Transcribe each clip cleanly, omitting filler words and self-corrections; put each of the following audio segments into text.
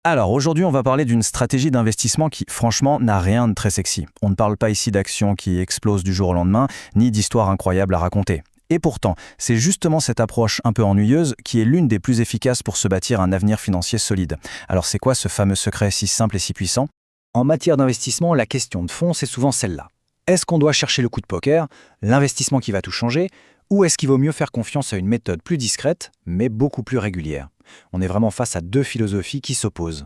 Alors aujourd'hui, on va parler d'une stratégie d'investissement qui, franchement, n'a rien de très sexy. On ne parle pas ici d'actions qui explosent du jour au lendemain, ni d'histoires incroyables à raconter. Et pourtant, c'est justement cette approche un peu ennuyeuse qui est l'une des plus efficaces pour se bâtir un avenir financier solide. Alors c'est quoi ce fameux secret si simple et si puissant? En matière d'investissement, la question de fond, c'est souvent celle-là. Est-ce qu'on doit chercher le coup de poker, l'investissement qui va tout changer, ou est-ce qu'il vaut mieux faire confiance à une méthode plus discrète, mais beaucoup plus régulière? On est vraiment face à deux philosophies qui s'opposent.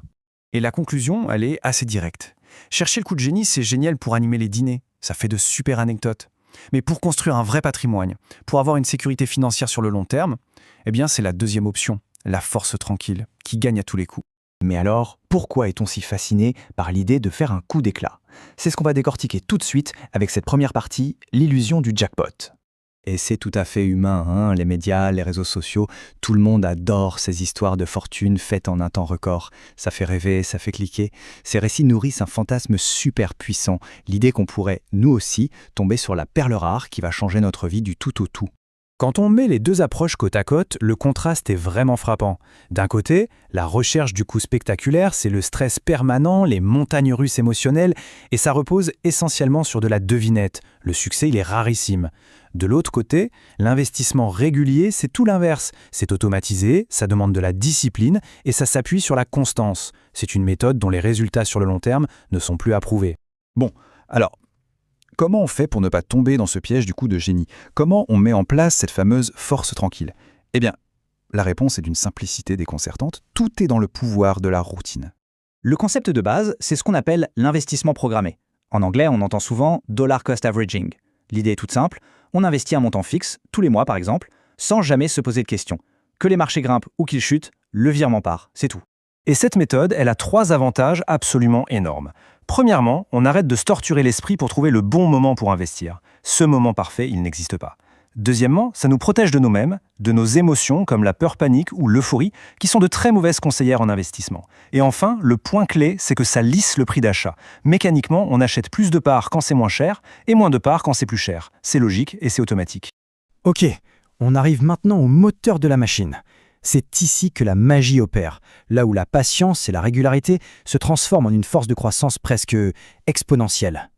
Et la conclusion, elle est assez directe. Chercher le coup de génie, c'est génial pour animer les dîners. Ça fait de super anecdotes. Mais pour construire un vrai patrimoine, pour avoir une sécurité financière sur le long terme, eh bien c'est la deuxième option, la force tranquille, qui gagne à tous les coups. Mais alors, pourquoi est-on si fasciné par l'idée de faire un coup d'éclat? C'est ce qu'on va décortiquer tout de suite avec cette première partie, l'illusion du jackpot. Et c'est tout à fait humain, hein, les médias, les réseaux sociaux, tout le monde adore ces histoires de fortune faites en un temps record. Ça fait rêver, ça fait cliquer. Ces récits nourrissent un fantasme super puissant, l'idée qu'on pourrait, nous aussi, tomber sur la perle rare qui va changer notre vie du tout au tout. Quand on met les deux approches côte à côte, le contraste est vraiment frappant. D'un côté, la recherche du coup spectaculaire, c'est le stress permanent, les montagnes russes émotionnelles, et ça repose essentiellement sur de la devinette. Le succès, il est rarissime. De l'autre côté, l'investissement régulier, c'est tout l'inverse. C'est automatisé, ça demande de la discipline, et ça s'appuie sur la constance. C'est une méthode dont les résultats sur le long terme ne sont plus approuvés. Bon, alors, comment on fait pour ne pas tomber dans ce piège du coup de génie? Comment on met en place cette fameuse force tranquille? Eh bien, la réponse est d'une simplicité déconcertante. Tout est dans le pouvoir de la routine. Le concept de base, c'est ce qu'on appelle l'investissement programmé. En anglais, on entend souvent dollar cost averaging. L'idée est toute simple, on investit un montant fixe, tous les mois par exemple, sans jamais se poser de questions. Que les marchés grimpent ou qu'ils chutent, le virement part, c'est tout. Et cette méthode, elle a 3 avantages absolument énormes. Premièrement, on arrête de se torturer l'esprit pour trouver le bon moment pour investir. Ce moment parfait, il n'existe pas. Deuxièmement, ça nous protège de nous-mêmes, de nos émotions comme la peur panique ou l'euphorie, qui sont de très mauvaises conseillères en investissement. Et enfin, le point clé, c'est que ça lisse le prix d'achat. Mécaniquement, on achète plus de parts quand c'est moins cher et moins de parts quand c'est plus cher. C'est logique et c'est automatique. Ok, on arrive maintenant au moteur de la machine. C'est ici que la magie opère, là où la patience et la régularité se transforment en une force de croissance presque exponentielle.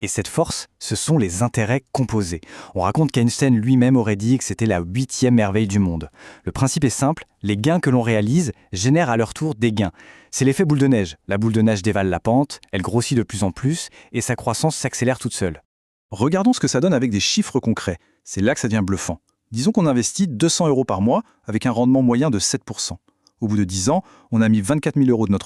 Et cette force, ce sont les intérêts composés. On raconte qu'Einstein lui-même aurait dit que c'était la 8e merveille du monde. Le principe est simple, les gains que l'on réalise génèrent à leur tour des gains. C'est l'effet boule de neige. La boule de neige dévale la pente, elle grossit de plus en plus et sa croissance s'accélère toute seule. Regardons ce que ça donne avec des chiffres concrets. C'est là que ça devient bluffant. Disons qu'on investit 200 € par mois avec un rendement moyen de 7%. Au bout de 10 ans, on a mis 24 000 € de notre